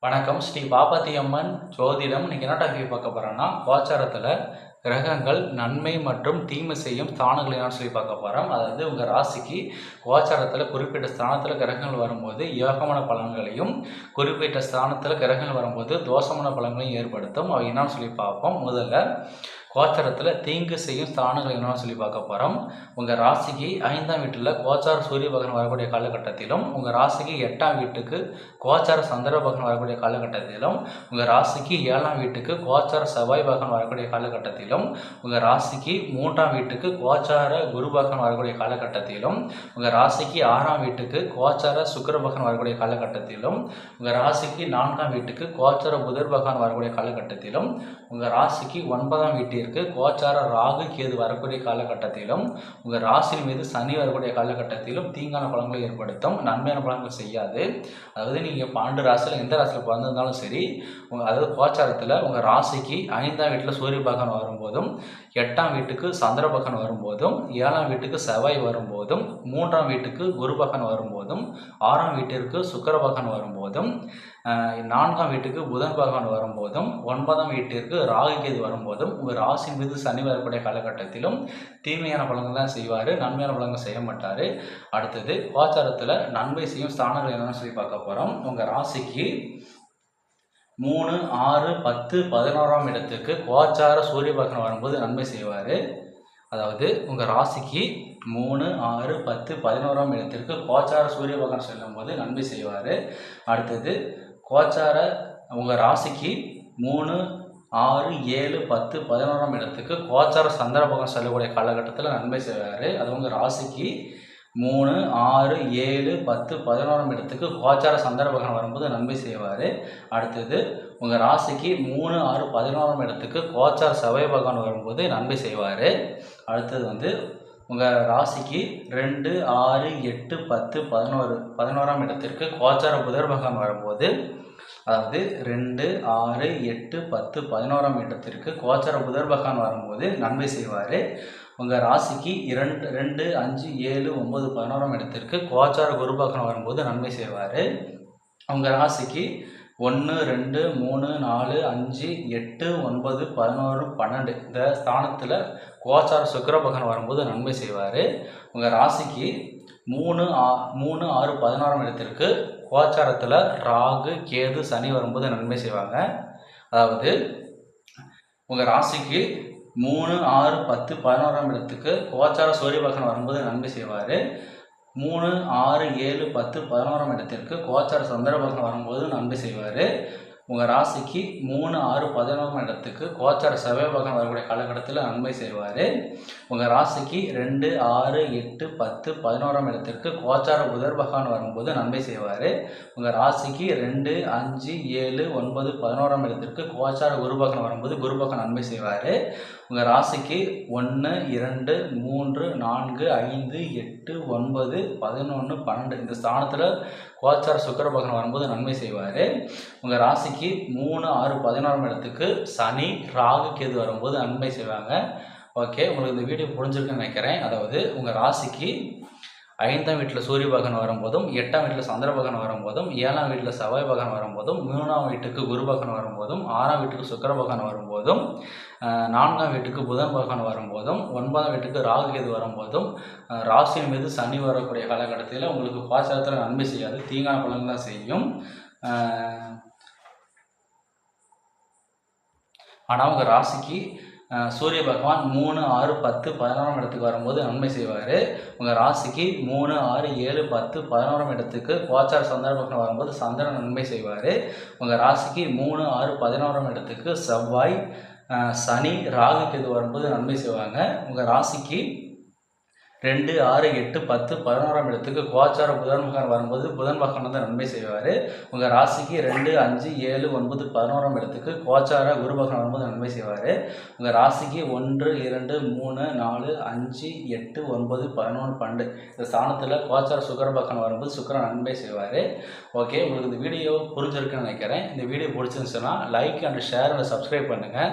வணக்கம். ஸ்ரீ பாப்பாத்தி அம்மன் ஜோதிடம். இன்னைக்கு என்ன டாபிக் பார்க்க போகிறோன்னா, கோச்சாரத்தில் கிரகங்கள் நன்மை மற்றும் தீமை செய்யும் ஸ்தானங்கள் என்னன்னு சொல்லி பார்க்க போகிறோம். அதாவது உங்கள் ராசிக்கு கோச்சாரத்தில் குறிப்பிட்ட ஸ்தானத்தில் கிரகங்கள் வரும்போது யோகமான பலன்களையும், குறிப்பிட்ட ஸ்தானத்தில் கிரகங்கள் வரும்போது தோஷமான பலன்களையும் ஏற்படுத்தும். அவை என்னன்னு சொல்லி பார்ப்போம். முதல்ல கோச்சாரத்தில் தீங்கு செய்யும் ஸ்தானங்கள் என்னன்னு சொல்லி பார்க்க போகிறோம். உங்கள் ராசிக்கு 5ஆம் வீட்டில் கோச்சார சூரிய பகவான் வரக்கூடிய காலகட்டத்திலும், உங்கள் ராசிக்கு 8ஆம் வீட்டுக்கு கோச்சார சந்திர பகவான் வரக்கூடிய காலகட்டத்திலும், உங்கள் ராசிக்கு 7ஆம் வீட்டுக்கு கோச்சார செவ்வாய் பகவான் வரக்கூடிய காலகட்டத்திலும், உங்கள் ராசிக்கு 3ஆம் வீட்டுக்கு கோச்சார குரு பகவான் வரக்கூடிய காலகட்டத்திலும், உங்கள் ராசிக்கு 6ஆம் வீட்டுக்கு கோச்சார சுக்கிர பகவான் வரக்கூடிய காலகட்டத்திலும், உங்கள் ராசிக்கு 4ஆம் வீட்டுக்கு கோச்சார புதர் பகவான் வரக்கூடிய காலகட்டத்திலும், உங்கள் ராசிக்கு 9ஆம் வீட்டிற்கு கோச்சார ராகு கேது வரக்கூடிய காலகட்டத்திலும், உங்கள் ராசியின் மீது சனி வரக்கூடிய காலகட்டத்திலும் தீங்கான பலன்களை ஏற்படுத்தும். நன்மையான பலன்கள் செய்யாது. அதாவது நீங்கள் 12 ராசியில் எந்த ராசியில் பிறந்திருந்தாலும் சரி, அதாவது கோச்சாரத்தில் உங்கள் ராசிக்கு 5ஆம் வீட்டில் சூரிய பகவான் வரும்போதும், 8ஆம் வீட்டுக்கு சந்திர பகவான் வரும்போதும், 7ஆம் வீட்டுக்கு செவ்வாய் வரும்போதும், 3ஆம் வீட்டுக்கு குரு பகவான் வரும்போதும், 6ஆம் வீட்டிற்கு சுக்கிர பகவான் வரும்போதும், 4ஆம் வீட்டுக்கு புதன் பகவான் வரும்போதும், 9ஆம் வீட்டிற்கு ராகு கேது வரும்போதும், உங்கள் ராசியின் மீது சனி வரக்கூடிய காலகட்டத்திலும் தீமையான பலன்கள் தான் செய்வார். நன்மையான பலன்கள் செய்ய மாட்டார். அடுத்தது கோச்சாரத்தில் நன்மை செய்யும் ஸ்தானங்கள் என்னன்னு சொல்லி பார்க்க போகிறோம். உங்கள் ராசிக்கு 3, 6, 10, 11ஆம் இடத்துக்கு கோச்சார சூரிய பகவான் வரும்போது நன்மை செய்வார். அதாவது உங்கள் ராசிக்கு 3, 6, 10, 11ஆம் இடத்திற்கு கோச்சார சூரிய பகவான் செல்லும்போது நன்மை செய்வார். அடுத்தது கோச்சார உங்கள் ராசிக்கு 3, 6, 7, 10, 11ஆம் இடத்துக்கு கோச்சார சந்திர பகவான் செல்லக்கூடிய காலகட்டத்தில் நன்மை செய்வார். அது உங்கள் ராசிக்கு 3, 6, 7, 10, 11ஆம் இடத்துக்கு கோச்சார சந்திர பகவான் வரும்போது நன்மை செய்வார். அடுத்தது உங்கள் ராசிக்கு 3, 6, 11ஆம் இடத்துக்கு கோச்சார செவ்வாய் பகவான் வரும்போது நன்மை செய்வார். அடுத்தது உங்கள் ராசிக்கு 2, 6, 8, 10, 11ஆம் இடத்திற்கு கோச்சார புதர் பகவான் வரும்போது, அதாவது 2, 6, 8, 10, 11ஆம் இடத்திற்கு கோச்சார புதர் பகவான் வரும்போது நன்மை செய்வார். உங்கள் ராசிக்கு 2, 5, 7, 9, 11ஆம் இடத்திற்கு கோச்சார குரு பகவான் வரும்போது நன்மை செய்வார். உங்கள் ராசிக்கு 1, 2, 3, 4, 5, 8, 9, 11, 12 இந்த ஸ்தானத்தில் கோச்சார சுக்கிர பகவான் வரும்போது நன்மை செய்வார். உங்கள் ராசிக்கு 3, 6, 11ஆம் இடத்திற்கு கோச்சாரத்தில் ராகு கேது சனி வரும்போது நன்மை செய்வாங்க. அதாவது உங்கள் ராசிக்கு 3, 6, 10, 11ஆம் இடத்துக்கு கோச்சார சூரிய பகவான் வரும்போது நன்மை செய்வார். 3, 6, 7, 10, 11ஆம் இடத்திற்கு கோச்சார சந்திர பகவான் வரும்போது நன்மை செய்வார். உங்கள் ராசிக்கு 3, 6, 11ஆம் இடத்துக்கு கோச்சார செவ்வாய் பகவான் வரக்கூடிய காலகட்டத்தில் நன்மை செய்வார். உங்கள் ராசிக்கு 2, 6, 8, 10, 11ஆம் இடத்திற்கு கோச்சார புதர் பகவான் வரும்போது நன்மை செய்வார். உங்கள் ராசிக்கு 2, 5, 7, 9, 11ஆம் இடத்திற்கு கோச்சார குரு பகவான் வரும்போது குரு பகவான் நன்மை செய்வார். உங்கள் ராசிக்கு 1, 2, 3, 4, 5, 8, 9, 11, 12 இந்த ஸ்தானத்தில் கோச்சார சுக்கிர பகவான் வரும்போது நன்மை செய்வார். உங்கள் ராசிக்கு 3, 6, 11ஆம் இடத்துக்கு சனி ராகு கேது வரும்போது நன்மை செய்வாங்க. ஓகே, உங்களுக்கு இந்த வீடியோ புரிஞ்சிருக்குன்னு நினைக்கிறேன். அதாவது உங்கள் ராசிக்கு 5ஆம் வீட்டில் சூரிய பகவான் வரும்போதும், 8ஆம் வீட்டில் சந்திர பகவான் வரும்போதும், 7ஆம் வீட்டில் செவ்வாய் பகவான் வரும்போதும், 3ஆம் வீட்டுக்கு குரு பகவான் வரும்போதும், 6ஆம் வீட்டுக்கு சுக்கிர பகவான் வரும்போதும், 4ஆம் வீட்டுக்கு புதன் பகவான் வரும்போதும், 9ஆம் வீட்டுக்கு ராகு கேது வரும்போதும், ராசியின் மீது சனி வரக்கூடிய காலகட்டத்தில் உங்களுக்கு கோச்சாரத்தில் நன்மை செய்யாது, தீங்கான பலன்கள் தான் செய்யும். ஆனால் உங்கள் ராசிக்கு சூரிய பகவான் 3, 6, 10, 11ஆம் இடத்துக்கு வரும்போது நன்மை செய்வார். உங்கள் ராசிக்கு 3, 6, 7, 10, 11ஆம் இடத்துக்கு கோச்சார சந்திர பகவான் வரும்போது சந்திரன் நன்மை செய்வார். உங்கள் ராசிக்கு 3, 6, 11ஆம் இடத்துக்கு செவ்வாய் சனி ராகு கேது வரும்போது நன்மை செய்வாங்க. உங்கள் ராசிக்கு 2, 6, 8, 10, 11ஆம் இடத்துக்கு கோச்சார புதன் பகவான் வரும்போது புதன் பகவான் வந்து நன்மை செய்வார். உங்கள் ராசிக்கு 2, 5, 7, 9, 11ஆம் இடத்துக்கு கோச்சார குரு பகவான் வரும்போது நன்மை செய்வார். உங்கள் ராசிக்கு 1, 2, 3, 4, 5, 8, 9, 11, 12 இந்த ஸ்தானத்தில் கோச்சார சுக்கிர பகவான் வரும்போது சுக்கிரன் நன்மை செய்வார். ஓகே, உங்களுக்கு இந்த வீடியோ புரிஞ்சிருக்குன்னு நினைக்கிறேன். இந்த வீடியோ பிடிச்சிருந்துச்சுன்னா like and share and subscribe பண்ணுங்கள்.